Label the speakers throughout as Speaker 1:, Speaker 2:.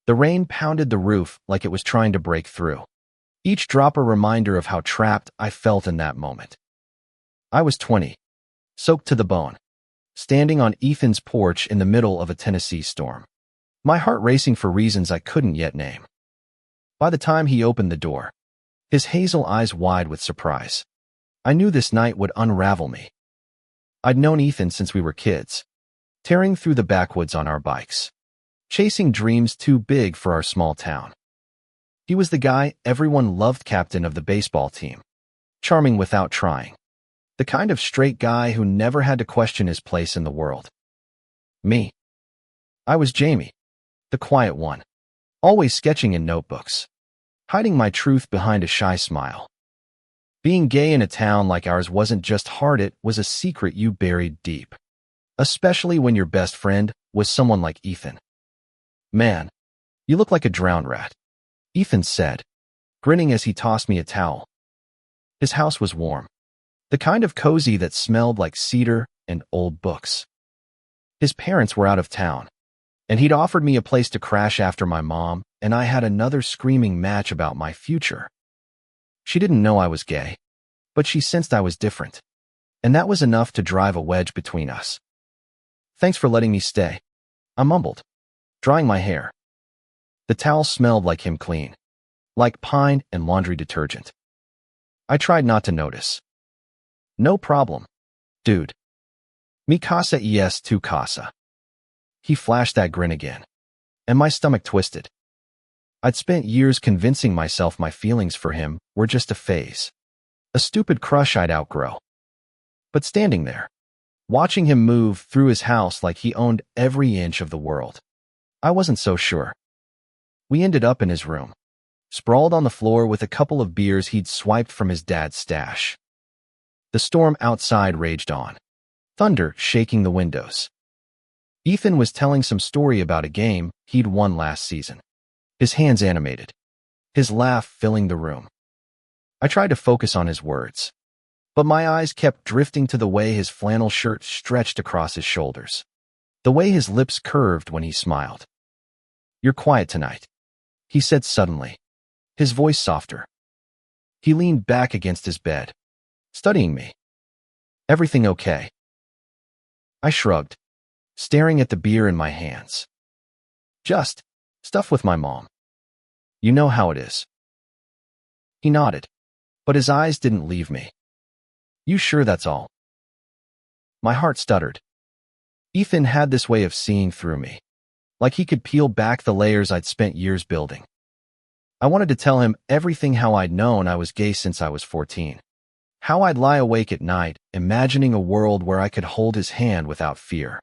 Speaker 1: The rain pounded the roof like it was trying to break through. Each drop a reminder of how trapped I felt in that moment. I was 20, soaked to the bone, standing on Ethan's porch in the middle of a Tennessee storm, my heart racing for reasons I couldn't yet name. By the time he opened the door, his hazel eyes wide with surprise, I knew this night would unravel me. I'd known Ethan since we were kids, tearing through the backwoods on our bikes, chasing dreams too big for our small town. He was the guy everyone loved, captain of the baseball team, charming without trying, the kind of straight guy who never had to question his place in the world. Me. I was Jamie, the quiet one, always sketching in notebooks, hiding my truth behind a shy smile. Being gay in a town like ours wasn't just hard, it was a secret you buried deep, especially when your best friend was someone like Ethan. "Man, you look like a drowned rat," Ethan said, grinning as he tossed me a towel. His house was warm, the kind of cozy that smelled like cedar and old books. His parents were out of town, and he'd offered me a place to crash after my mom and I had another screaming match about my future. She didn't know I was gay, but she sensed I was different, and that was enough to drive a wedge between us. "Thanks for letting me stay," I mumbled, drying my hair. The towel smelled like him clean, like pine and laundry detergent. I tried not to notice. "No problem, dude. Mi casa es tu casa." He flashed that grin again, and my stomach twisted. I'd spent years convincing myself my feelings for him were just a phase, a stupid crush I'd outgrow. But standing there, watching him move through his house like he owned every inch of the world, I wasn't so sure. We ended up in his room, sprawled on the floor with a couple of beers he'd swiped from his dad's stash. The storm outside raged on, thunder shaking the windows. Ethan was telling some story about a game he'd won last season, his hands animated, his laugh filling the room. I tried to focus on his words, but my eyes kept drifting to the way his flannel shirt stretched across his shoulders, the way his lips curved when he smiled. "You're quiet tonight," he said suddenly, his voice softer. He leaned back against his bed, studying me. "Everything okay?" I shrugged, staring at the beer in my hands. "Just stuff with my mom. You know how it is." He nodded, but his eyes didn't leave me. "You sure that's all?" My heart stuttered. Ethan had this way of seeing through me, like he could peel back the layers I'd spent years building. I wanted to tell him everything, how I'd known I was gay since I was 14, how I'd lie awake at night imagining a world where I could hold his hand without fear.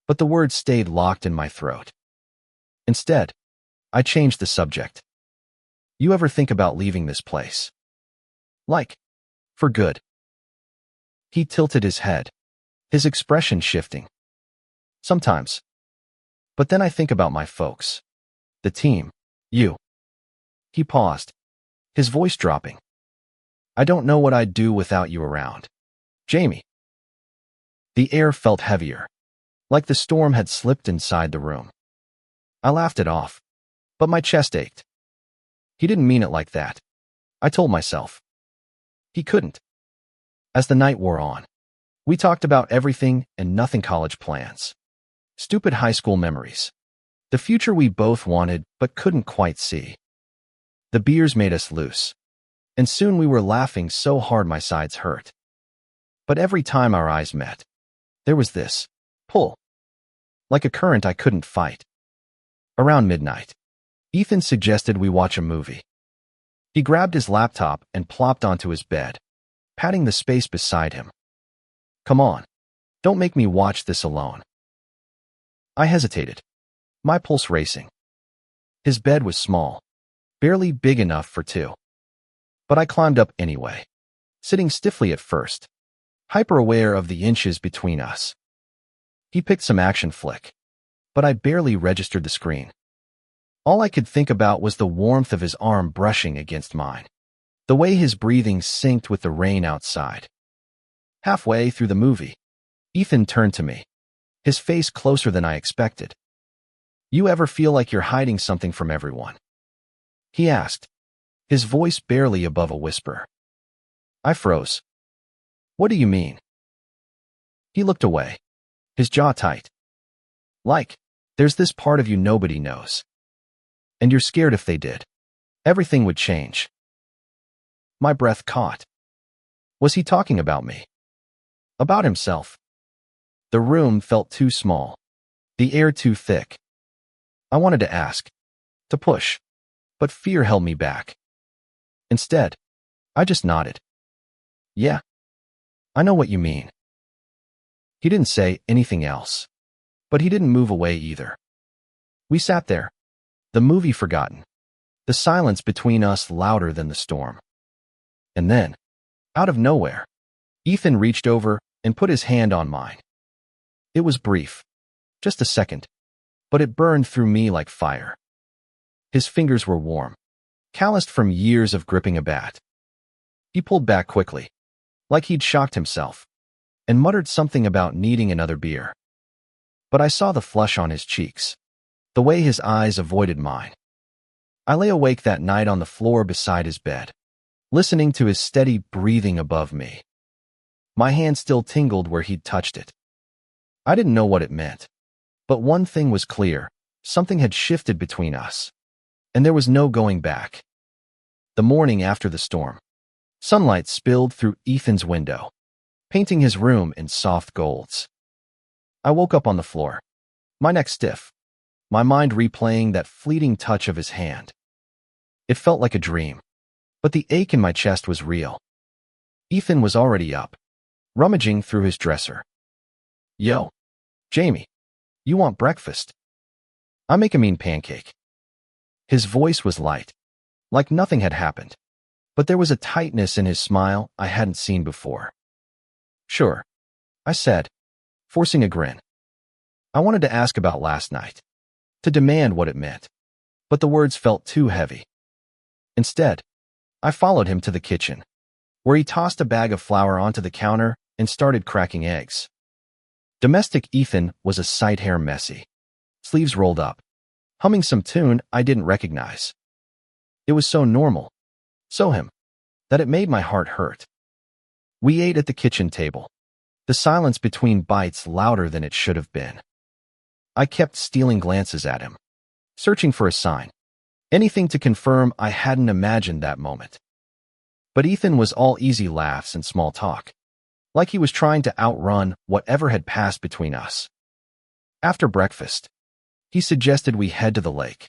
Speaker 1: But the words stayed locked in my throat. Instead, I changed the subject. "You ever think about leaving this place? Like, for good?" He tilted his head, his expression shifting. "Sometimes. But then I think about my folks, the team, you." He paused, his voice dropping. "I don't know what I'd do without you around, Jamie." The air felt heavier, like the storm had slipped inside the room. I laughed it off, but my chest ached. He didn't mean it like that, I told myself. He couldn't. As the night wore on, we talked about everything and nothing: college plans, stupid high school memories, the future we both wanted but couldn't quite see. The beers made us loose, and soon we were laughing so hard my sides hurt. But every time our eyes met, there was this pull, like a current I couldn't fight. Around midnight, Ethan suggested we watch a movie. He grabbed his laptop and plopped onto his bed, patting the space beside him. "Come on, don't make me watch this alone." I hesitated, my pulse racing. His bed was small, barely big enough for two. But I climbed up anyway, sitting stiffly at first, hyper-aware of the inches between us. He picked some action flick, but I barely registered the screen. All I could think about was the warmth of his arm brushing against mine, the way his breathing synced with the rain outside. Halfway through the movie, Ethan turned to me, his face closer than I expected. You ever feel like you're hiding something from everyone? He asked, his voice barely above a whisper. I froze. What do you mean? He looked away, his jaw tight. Like, there's this part of you nobody knows. And you're scared if they did, everything would change. My breath caught. Was he talking about me? About himself? The room felt too small, the air too thick. I wanted to ask, to push, but fear held me back. Instead, I just nodded. Yeah, I know what you mean. He didn't say anything else, but he didn't move away either. We sat there, the movie forgotten, the silence between us louder than the storm. And then, out of nowhere, Ethan reached over and put his hand on mine. It was brief, just a second, but it burned through me like fire. His fingers were warm, calloused from years of gripping a bat. He pulled back quickly, like he'd shocked himself, and muttered something about needing another beer. But I saw the flush on his cheeks, the way his eyes avoided mine. I lay awake that night on the floor beside his bed, listening to his steady breathing above me. My hand still tingled where he'd touched it. I didn't know what it meant, but one thing was clear, something had shifted between us, and there was no going back. The morning after the storm, sunlight spilled through Ethan's window, painting his room in soft golds. I woke up on the floor, my neck stiff, my mind replaying that fleeting touch of his hand. It felt like a dream, but the ache in my chest was real. Ethan was already up, rummaging through his dresser. Yo, Jamie, you want breakfast? I make a mean pancake. His voice was light, like nothing had happened, but there was a tightness in his smile I hadn't seen before. Sure, I said, forcing a grin. I wanted to ask about last night, to demand what it meant, but the words felt too heavy. Instead, I followed him to the kitchen, where he tossed a bag of flour onto the counter and started cracking eggs. Domestic Ethan was a sight hair messy, sleeves rolled up, humming some tune I didn't recognize. It was so normal, so him, that it made my heart hurt. We ate at the kitchen table, the silence between bites louder than it should have been. I kept stealing glances at him, searching for a sign, anything to confirm I hadn't imagined that moment. But Ethan was all easy laughs and small talk, like he was trying to outrun whatever had passed between us. After breakfast, he suggested we head to the lake.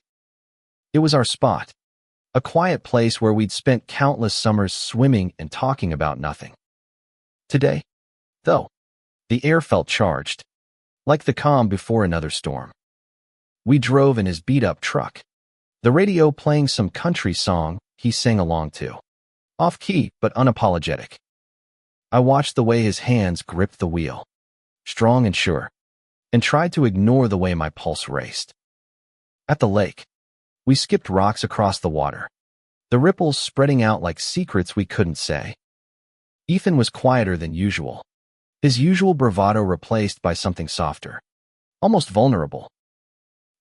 Speaker 1: It was our spot, a quiet place where we'd spent countless summers swimming and talking about nothing. Today, though, the air felt charged, like the calm before another storm. We drove in his beat-up truck, the radio playing some country song he sang along to, off-key but unapologetic. I watched the way his hands gripped the wheel, strong and sure, and tried to ignore the way my pulse raced. At the lake, we skipped rocks across the water, the ripples spreading out like secrets we couldn't say. Ethan was quieter than usual, his usual bravado replaced by something softer, almost vulnerable.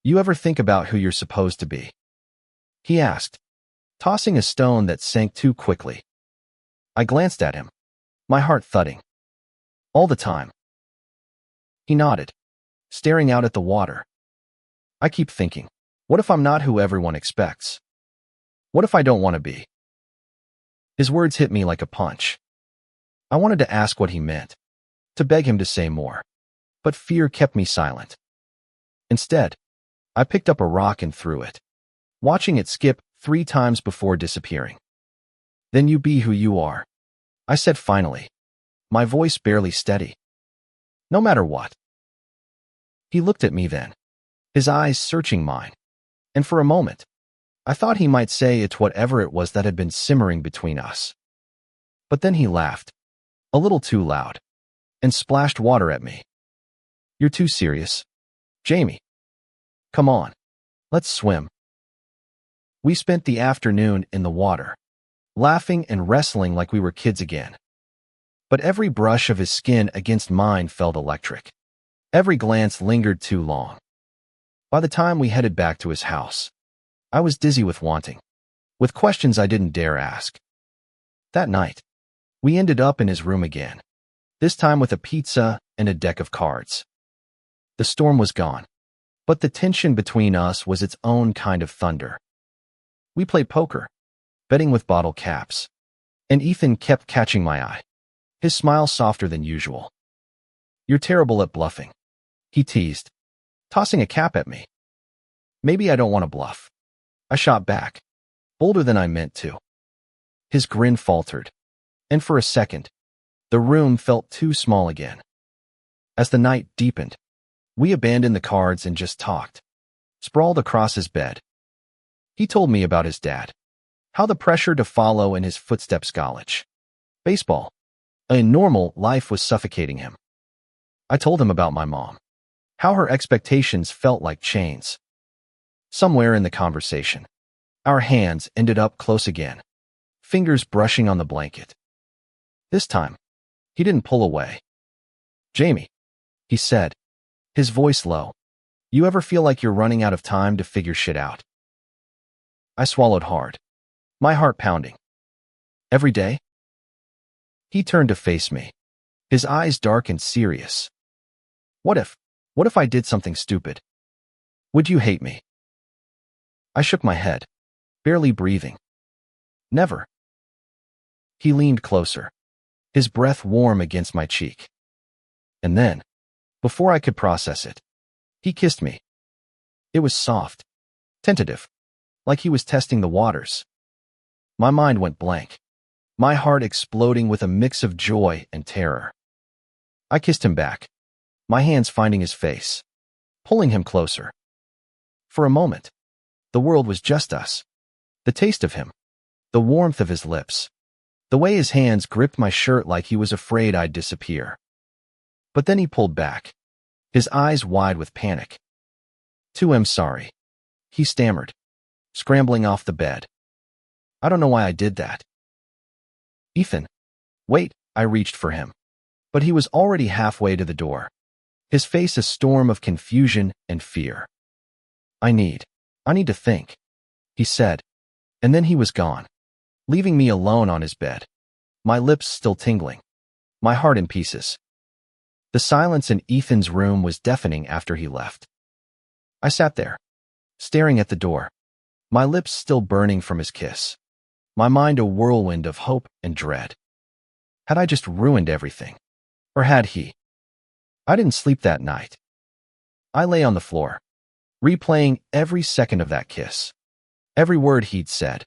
Speaker 1: You ever think about who you're supposed to be? He asked, tossing a stone that sank too quickly. I glanced at him, my heart thudding. All the time. He nodded, staring out at the water. I keep thinking, what if I'm not who everyone expects? What if I don't want to be? His words hit me like a punch. I wanted to ask what he meant, to beg him to say more, but fear kept me silent. Instead, I picked up a rock and threw it, watching it skip 3 times before disappearing. Then you be who you are, I said finally, my voice barely steady. No matter what. He looked at me then, his eyes searching mine, and for a moment, I thought he might say it's whatever it was that had been simmering between us. But then he laughed, a little too loud, and splashed water at me. You're too serious, Jamie. Come on, let's swim. We spent the afternoon in the water, laughing and wrestling like we were kids again. But every brush of his skin against mine felt electric. Every glance lingered too long. By the time we headed back to his house, I was dizzy with wanting, with questions I didn't dare ask. That night, we ended up in his room again, this time with a pizza and a deck of cards. The storm was gone, but the tension between us was its own kind of thunder. We played poker, betting with bottle caps, and Ethan kept catching my eye, his smile softer than usual. "You're terrible at bluffing," he teased, tossing a cap at me. "Maybe I don't want to bluff," I shot back, bolder than I meant to. His grin faltered, and for a second, the room felt too small again. As the night deepened, we abandoned the cards and just talked, sprawled across his bed. He told me about his dad, how the pressure to follow in his footsteps, college, baseball, a normal life was suffocating him. I told him about my mom, how her expectations felt like chains. Somewhere in the conversation, our hands ended up close again, fingers brushing on the blanket. This time, he didn't pull away. "Jamie," he said, his voice low, "you ever feel like you're running out of time to figure shit out?" I swallowed hard, my heart pounding. "Every day?" He turned to face me, his eyes dark and serious. What if I did something stupid? Would you hate me?" I shook my head, barely breathing. "Never." He leaned closer, his breath warm against my cheek. And then, before I could process it, he kissed me. It was soft, tentative, like he was testing the waters. My mind went blank, my heart exploding with a mix of joy and terror. I kissed him back, my hands finding his face, pulling him closer. For a moment, the world was just us. The taste of him, the warmth of his lips, the way his hands gripped my shirt like he was afraid I'd disappear. But then he pulled back, his eyes wide with panic. "I'm sorry," he stammered, scrambling off the bed. "I don't know why I did that." "Ethan, wait," I reached for him, but he was already halfway to the door, his face a storm of confusion and fear. I need to think," he said, and then he was gone, leaving me alone on his bed, my lips still tingling, my heart in pieces. The silence in Ethan's room was deafening after he left. I sat there, staring at the door, my lips still burning from his kiss, my mind a whirlwind of hope and dread. Had I just ruined everything? Or had he? I didn't sleep that night. I lay on the floor, replaying every second of that kiss, every word he'd said,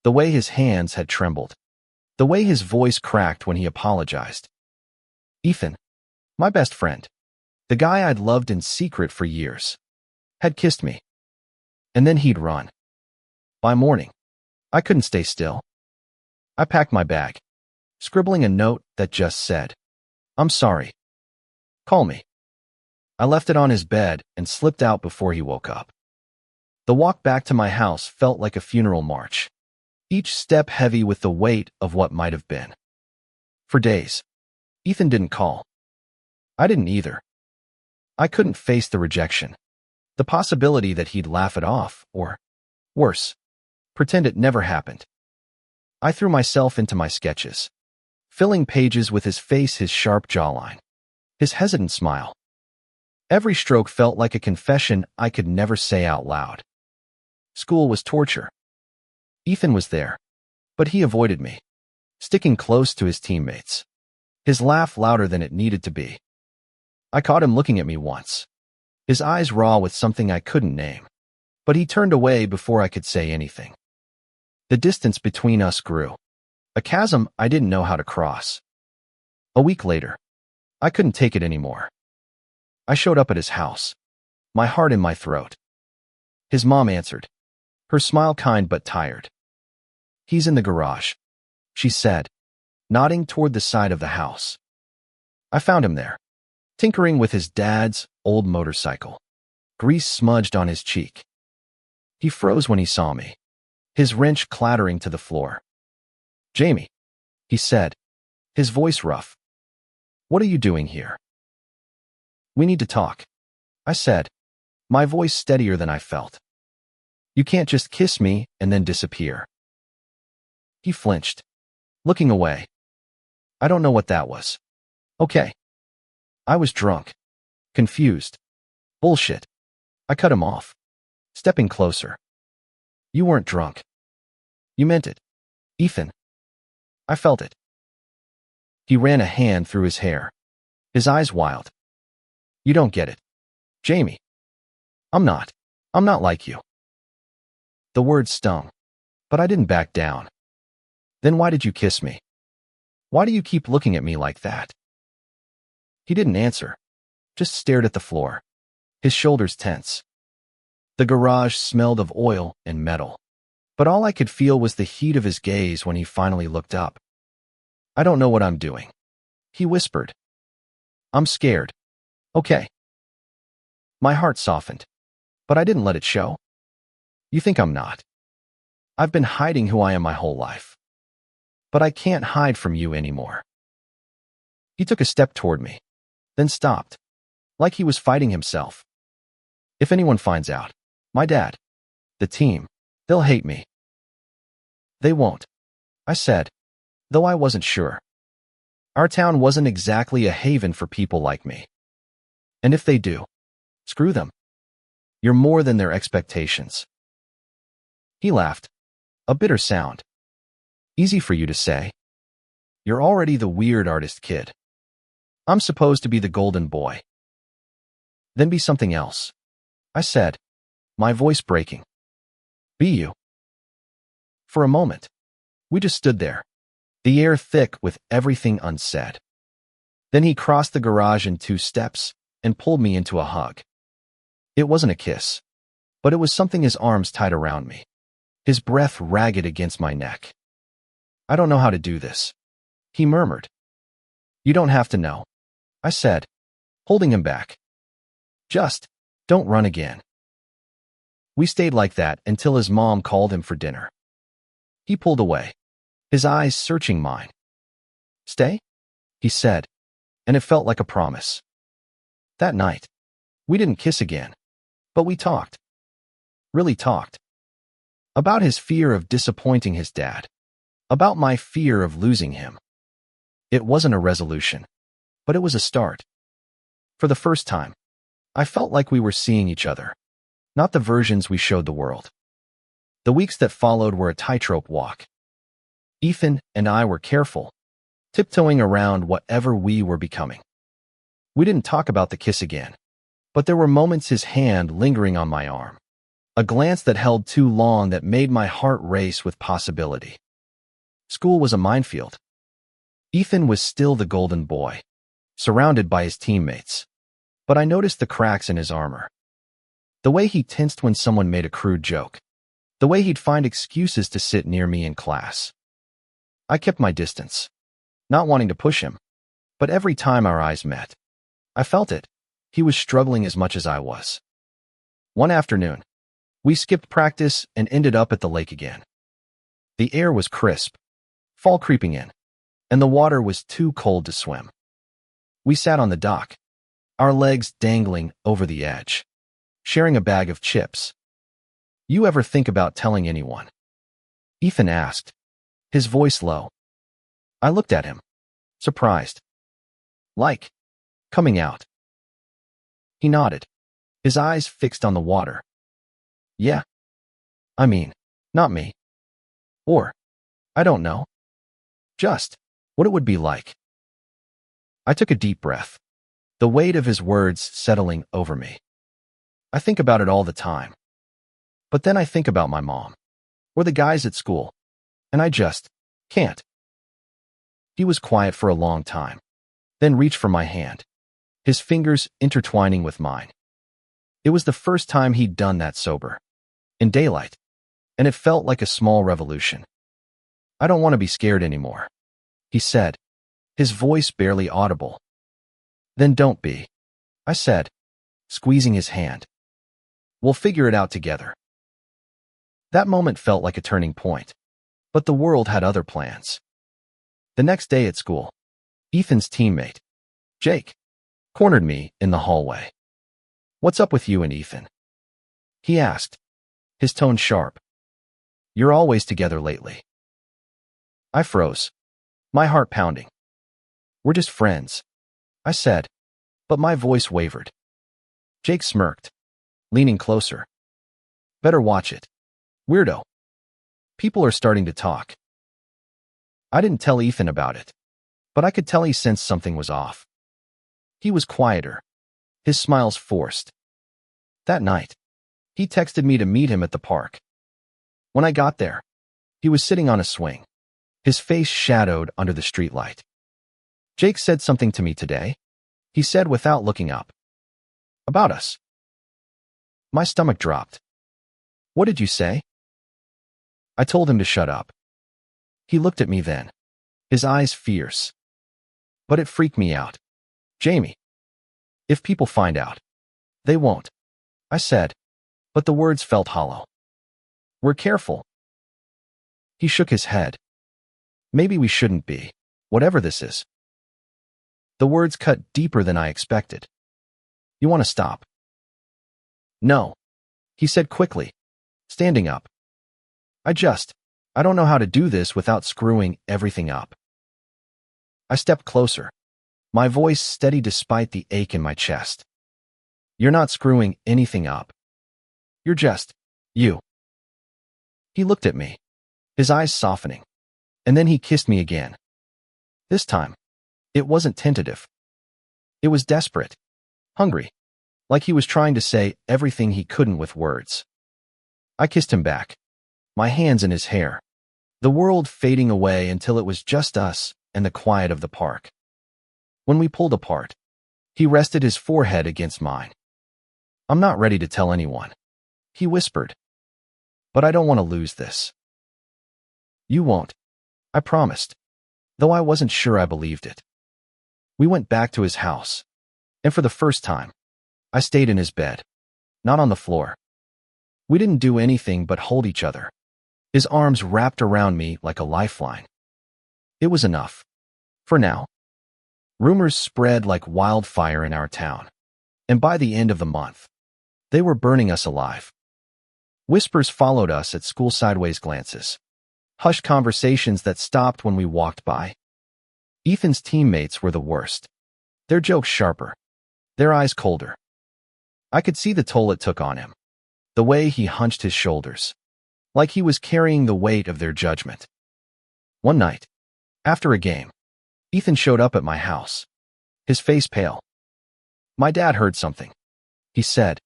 Speaker 1: the way his hands had trembled, the way his voice cracked when he apologized. Ethan, my best friend, the guy I'd loved in secret for years, had kissed me. And then he'd run. By morning, I couldn't stay still. I packed my bag, scribbling a note that just said, "I'm sorry. Call me." I left it on his bed and slipped out before he woke up. The walk back to my house felt like a funeral march, each step heavy with the weight of what might have been. For days, Ethan didn't call. I didn't either. I couldn't face the rejection, the possibility that he'd laugh it off, or, worse, pretend it never happened. I threw myself into my sketches, filling pages with his face, his sharp jawline, his hesitant smile. Every stroke felt like a confession I could never say out loud. School was torture. Ethan was there, but he avoided me, sticking close to his teammates, his laugh louder than it needed to be. I caught him looking at me once, his eyes raw with something I couldn't name, but he turned away before I could say anything. The distance between us grew, a chasm I didn't know how to cross. A week later, I couldn't take it anymore. I showed up at his house, my heart in my throat. His mom answered, her smile kind but tired. "He's in the garage," she said, nodding toward the side of the house. I found him there, tinkering with his dad's old motorcycle, grease smudged on his cheek. He froze when he saw me, his wrench clattering to the floor. "Jamie," he said, his voice rough. "What are you doing here?" "We need to talk," I said, my voice steadier than I felt. You can't just kiss me and then disappear. He flinched, looking away. I don't know what that was. Okay. I was drunk, confused. Bullshit. I cut him off, stepping closer. You weren't drunk. You meant it. Ethan. I felt it. He ran a hand through his hair, his eyes wild. You don't get it. Jamie. I'm not like you. The words stung, but I didn't back down. Then why did you kiss me? Why do you keep looking at me like that? He didn't answer, just stared at the floor, his shoulders tense. The garage smelled of oil and metal, but all I could feel was the heat of his gaze when he finally looked up. I don't know what I'm doing, he whispered. I'm scared. Okay. My heart softened, but I didn't let it show. You think I'm not? I've been hiding who I am my whole life. But I can't hide from you anymore. He took a step toward me, then stopped, like he was fighting himself. If anyone finds out, my dad, the team, they'll hate me. They won't, I said, though I wasn't sure. Our town wasn't exactly a haven for people like me. And if they do, screw them. You're more than their expectations. He laughed, a bitter sound. Easy for you to say. You're already the weird artist kid. I'm supposed to be the golden boy. Then be something else, I said, my voice breaking. Be you. For a moment, we just stood there, the air thick with everything unsaid. Then he crossed the garage in 2 steps and pulled me into a hug. It wasn't a kiss, but it was something his arms tied around me, his breath ragged against my neck. I don't know how to do this, he murmured. You don't have to know, I said, holding him back. Just don't run again. We stayed like that until his mom called him for dinner. He pulled away, his eyes searching mine. Stay? He said, and it felt like a promise. That night, we didn't kiss again, but we talked. Really talked. About his fear of disappointing his dad. About my fear of losing him. It wasn't a resolution, but it was a start. For the first time, I felt like we were seeing each other, not the versions we showed the world. The weeks that followed were a tightrope walk. Ethan and I were careful, tiptoeing around whatever we were becoming. We didn't talk about the kiss again, but there were moments his hand lingering on my arm, a glance that held too long that made my heart race with possibility. School was a minefield. Ethan was still the golden boy, surrounded by his teammates, but I noticed the cracks in his armor. The way he tensed when someone made a crude joke. The way he'd find excuses to sit near me in class. I kept my distance, not wanting to push him, but every time our eyes met, I felt it. He was struggling as much as I was. One afternoon, we skipped practice and ended up at the lake again. The air was crisp, fall creeping in, and the water was too cold to swim. We sat on the dock, our legs dangling over the edge, sharing a bag of chips. You ever think about telling anyone? Ethan asked, his voice low. I looked at him, surprised. Like, coming out. He nodded, his eyes fixed on the water. Yeah. I mean, not me. Or, I don't know. Just what it would be like. I took a deep breath, the weight of his words settling over me. I think about it all the time. But then I think about my mom, or the guys at school, and I just can't. He was quiet for a long time, then reached for my hand, his fingers intertwining with mine. It was the first time he'd done that sober, in daylight, and it felt like a small revolution. I don't want to be scared anymore, he said, his voice barely audible. Then don't be, I said, squeezing his hand. We'll figure it out together. That moment felt like a turning point, but the world had other plans. The next day at school, Ethan's teammate, Jake, cornered me in the hallway. What's up with you and Ethan? He asked, his tone sharp. You're always together lately. I froze, my heart pounding. We're just friends, I said, but my voice wavered. Jake smirked, leaning closer. Better watch it. Weirdo. People are starting to talk. I didn't tell Ethan about it, but I could tell he sensed something was off. He was quieter, his smiles forced. That night, he texted me to meet him at the park. When I got there, he was sitting on a swing, his face shadowed under the streetlight. Jake said something to me today, he said without looking up. About us. My stomach dropped. What did you say? I told him to shut up. He looked at me then, his eyes fierce. But it freaked me out. Jamie. If people find out. They won't, I said, but the words felt hollow. We're careful. He shook his head. Maybe we shouldn't be, whatever this is. The words cut deeper than I expected. You want to stop? No, he said quickly, standing up. I don't know how to do this without screwing everything up. I stepped closer, my voice steady despite the ache in my chest. You're not screwing anything up. You're just, you. He looked at me, his eyes softening, and then he kissed me again. This time, it wasn't tentative. It was desperate, hungry, like he was trying to say everything he couldn't with words. I kissed him back, my hands in his hair, the world fading away until it was just us and the quiet of the park. When we pulled apart, he rested his forehead against mine. I'm not ready to tell anyone, he whispered. But I don't want to lose this. You won't, I promised, though I wasn't sure I believed it. We went back to his house, and for the first time, I stayed in his bed, not on the floor. We didn't do anything but hold each other, his arms wrapped around me like a lifeline. It was enough. For now. Rumors spread like wildfire in our town, and by the end of the month, they were burning us alive. Whispers followed us at school, sideways glances, hushed conversations that stopped when we walked by. Ethan's teammates were the worst, their jokes sharper, their eyes colder. I could see the toll it took on him, the way he hunched his shoulders, like he was carrying the weight of their judgment. One night, after a game, Ethan showed up at my house, his face pale. My dad heard something, he said,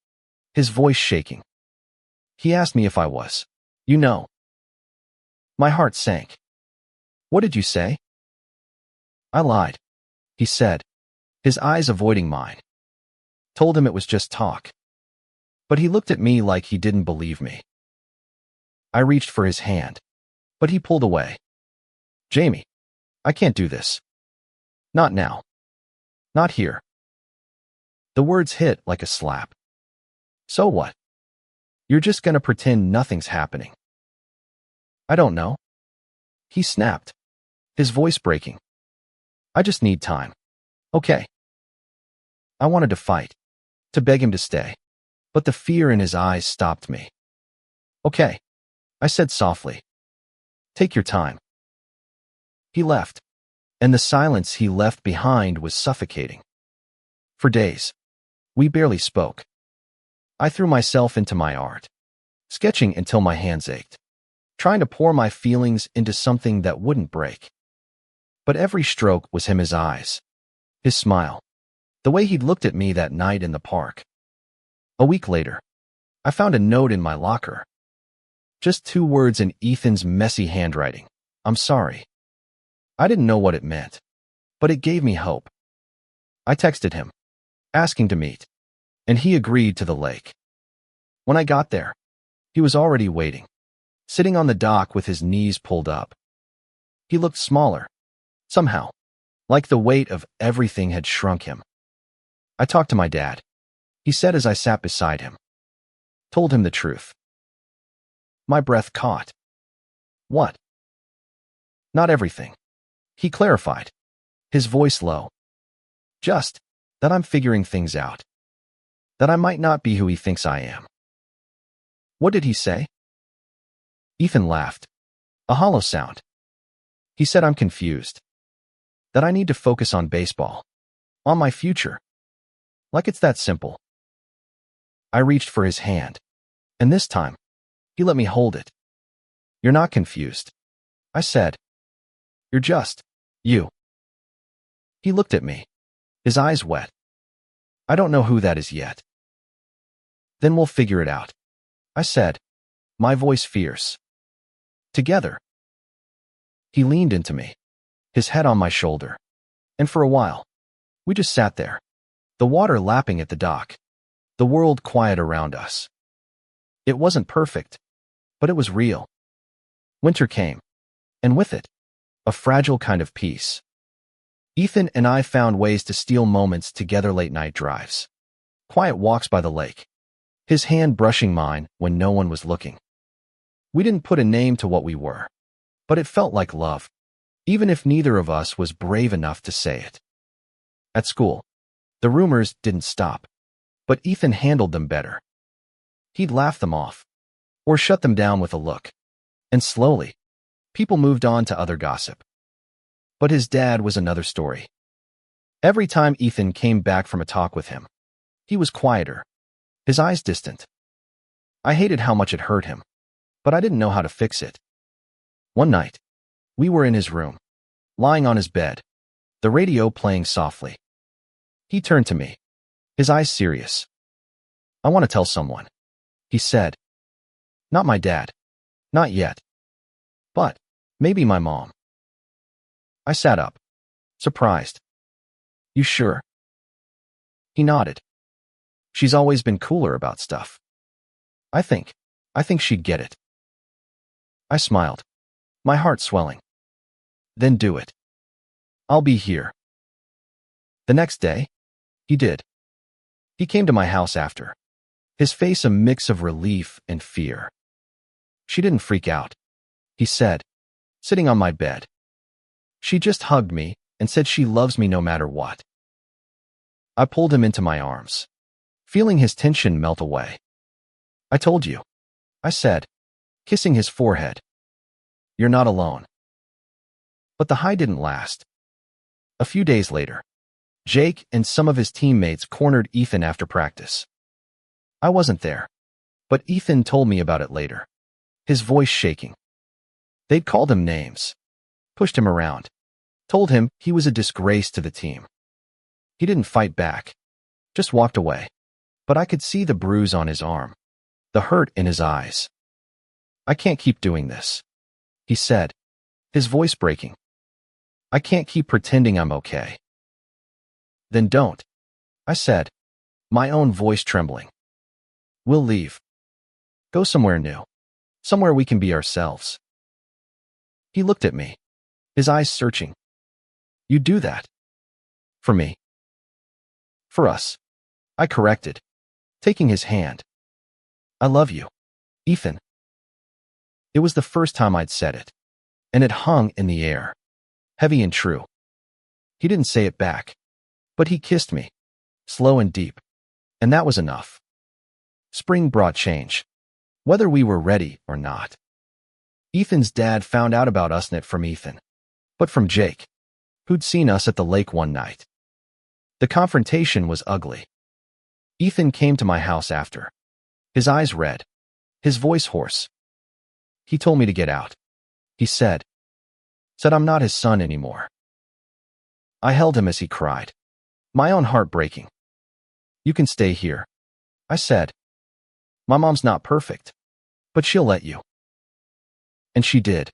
Speaker 1: his voice shaking. He asked me if I was, you know. My heart sank. What did you say? I lied, he said, his eyes avoiding mine. Told him it was just talk. But he looked at me like he didn't believe me. I reached for his hand, but he pulled away. Jamie, I can't do this. Not now. Not here. The words hit like a slap. So what? You're just gonna pretend nothing's happening. I don't know. He snapped, his voice breaking. I just need time. Okay. I wanted to fight, to beg him to stay, but the fear in his eyes stopped me. Okay, I said softly. Take your time. He left, and the silence he left behind was suffocating. For days, we barely spoke. I threw myself into my art, sketching until my hands ached, trying to pour my feelings into something that wouldn't break. But every stroke was him, his eyes, his smile, the way he'd looked at me that night in the park. A week later, I found a note in my locker. Just 2 words in Ethan's messy handwriting. I'm sorry. I didn't know what it meant, but it gave me hope. I texted him, asking to meet, and he agreed to the lake. When I got there, he was already waiting, sitting on the dock with his knees pulled up. He looked smaller, somehow, like the weight of everything had shrunk him. I talked to my dad, he said as I sat beside him. Told him the truth. My breath caught. What? Not everything, he clarified, his voice low. Just that I'm figuring things out. That I might not be who he thinks I am. What did he say? Ethan laughed. A hollow sound. He said I'm confused. That I need to focus on baseball. On my future. Like it's that simple. I reached for his hand. And this time, he let me hold it. You're not confused, I said. You're just you. He looked at me, his eyes wet. I don't know who that is yet. Then we'll figure it out, I said, my voice fierce. Together. He leaned into me, his head on my shoulder. And for a while, we just sat there, the water lapping at the dock, the world quiet around us. It wasn't perfect, but it was real. Winter came, and with it, a fragile kind of peace. Ethan and I found ways to steal moments together, late-night drives, quiet walks by the lake, his hand brushing mine when no one was looking. We didn't put a name to what we were, but it felt like love, even if neither of us was brave enough to say it. At school, the rumors didn't stop, but Ethan handled them better. He'd laugh them off, or shut them down with a look, and slowly, people moved on to other gossip. But his dad was another story. Every time Ethan came back from a talk with him, he was quieter, his eyes distant. I hated how much it hurt him, but I didn't know how to fix it. One night, we were in his room, lying on his bed, the radio playing softly. He turned to me, his eyes serious. I want to tell someone, he said. Not my dad. Not yet. But maybe my mom. I sat up, surprised. You sure? He nodded. She's always been cooler about stuff. I think she'd get it. I smiled, my heart swelling. Then do it. I'll be here. The next day, he did. He came to my house after, his face a mix of relief and fear. She didn't freak out, he said, sitting on my bed. She just hugged me and said she loves me no matter what. I pulled him into my arms, feeling his tension melt away. I told you, I said, kissing his forehead. You're not alone. But the high didn't last. A few days later, Jake and some of his teammates cornered Ethan after practice. I wasn't there, but Ethan told me about it later, his voice shaking. They'd called him names, pushed him around, told him he was a disgrace to the team. He didn't fight back, just walked away, but I could see the bruise on his arm, the hurt in his eyes. I can't keep doing this, he said, his voice breaking. I can't keep pretending I'm okay. Then don't, I said, my own voice trembling. We'll leave. Go somewhere new, somewhere we can be ourselves. He looked at me, his eyes searching. You do that. For me. For us. I corrected, taking his hand. I love you, Ethan. It was the first time I'd said it, and it hung in the air, heavy and true. He didn't say it back, but he kissed me, slow and deep, and that was enough. Spring brought change, whether we were ready or not. Ethan's dad found out about us, not from Ethan, but from Jake, who'd seen us at the lake one night. The confrontation was ugly. Ethan came to my house after, his eyes red, his voice hoarse. He told me to get out. He said I'm not his son anymore. I held him as he cried, my own heart breaking. You can stay here, I said. My mom's not perfect, but she'll let you. And she did.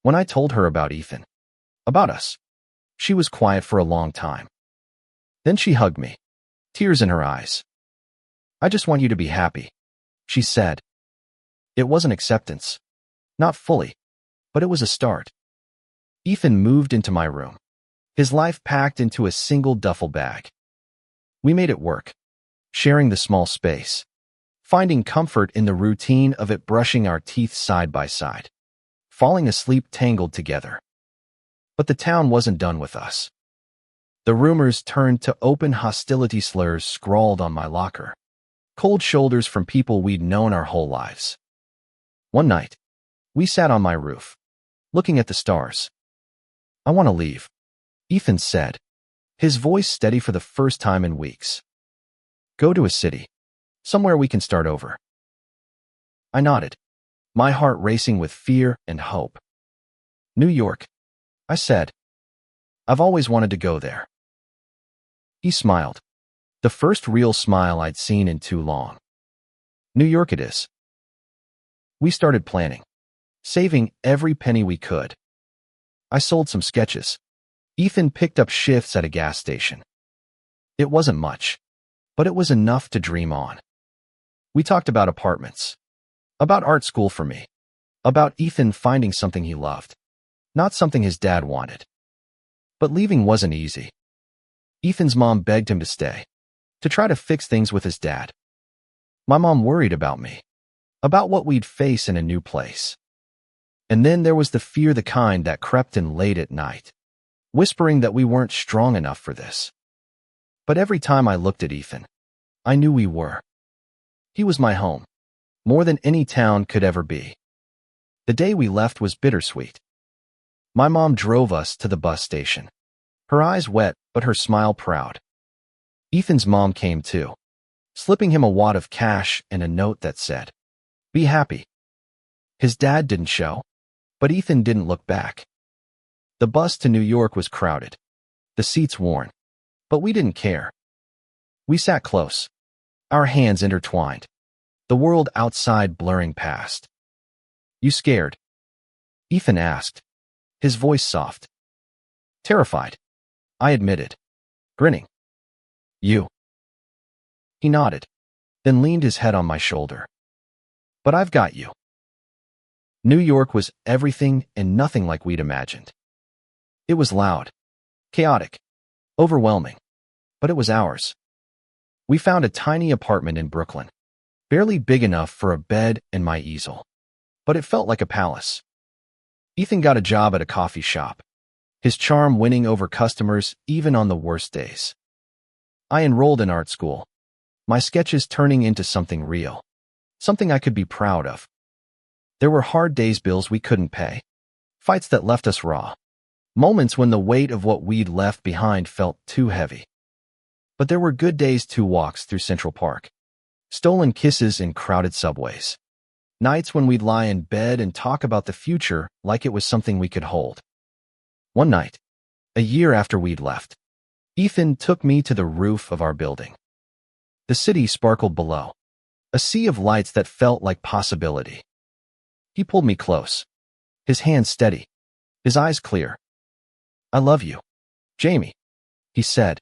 Speaker 1: When I told her about Ethan, about us, she was quiet for a long time. Then she hugged me, tears in her eyes. I just want you to be happy, she said. It wasn't acceptance, not fully, but it was a start. Ethan moved into my room, his life packed into a single duffel bag. We made it work, sharing the small space, finding comfort in the routine of it, brushing our teeth side by side, falling asleep tangled together. But the town wasn't done with us. The rumors turned to open hostility, slurs scrawled on my locker, cold shoulders from people we'd known our whole lives. One night, we sat on my roof, looking at the stars. "I want to leave," Ethan said, his voice steady for the first time in weeks. "Go to a city, somewhere we can start over." I nodded, my heart racing with fear and hope. "New York," I said. "I've always wanted to go there." He smiled, the first real smile I'd seen in too long. "New York it is." We started planning, saving every penny we could. I sold some sketches. Ethan picked up shifts at a gas station. It wasn't much, but it was enough to dream on. We talked about apartments, about art school for me, about Ethan finding something he loved, not something his dad wanted. But leaving wasn't easy. Ethan's mom begged him to stay, to try to fix things with his dad. My mom worried about me, about what we'd face in a new place. And then there was the fear, the kind that crept in late at night, whispering that we weren't strong enough for this. But every time I looked at Ethan, I knew we were. He was my home, more than any town could ever be. The day we left was bittersweet. My mom drove us to the bus station, her eyes wet but her smile proud. Ethan's mom came too, slipping him a wad of cash and a note that said, "Be happy." His dad didn't show, but Ethan didn't look back. The bus to New York was crowded, the seats worn, but we didn't care. We sat close, our hands intertwined, the world outside blurring past. "You scared?" Ethan asked, his voice soft. "Terrified," I admitted, grinning. "You?" He nodded, then leaned his head on my shoulder. "But I've got you." New York was everything and nothing like we'd imagined. It was loud, chaotic, overwhelming, but it was ours. We found a tiny apartment in Brooklyn, barely big enough for a bed and my easel, but it felt like a palace. Ethan got a job at a coffee shop, his charm winning over customers even on the worst days. I enrolled in art school, my sketches turning into something real, something I could be proud of. There were hard days, bills we couldn't pay, fights that left us raw, moments when the weight of what we'd left behind felt too heavy. But there were good days too, walks through Central Park, stolen kisses in crowded subways, nights when we'd lie in bed and talk about the future like it was something we could hold. One night, a year after we'd left, Ethan took me to the roof of our building. The city sparkled below, a sea of lights that felt like possibility. He pulled me close, his hands steady, his eyes clear. "I love you, Jamie," he said,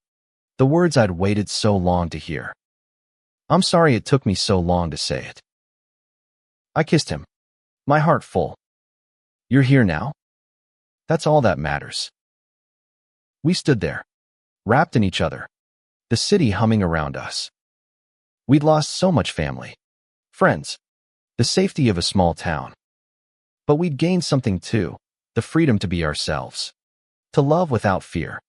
Speaker 1: the words I'd waited so long to hear. "I'm sorry it took me so long to say it." I kissed him, my heart full. "You're here now? That's all that matters." We stood there, wrapped in each other, the city humming around us. We'd lost so much family, friends, the safety of a small town. But we'd gained something too, the freedom to be ourselves, to love without fear,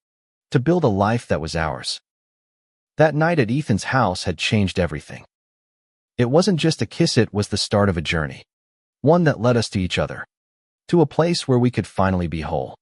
Speaker 1: to build a life that was ours. That night at Ethan's house had changed everything. It wasn't just a kiss, it was the start of a journey, one that led us to each other, to a place where we could finally be whole.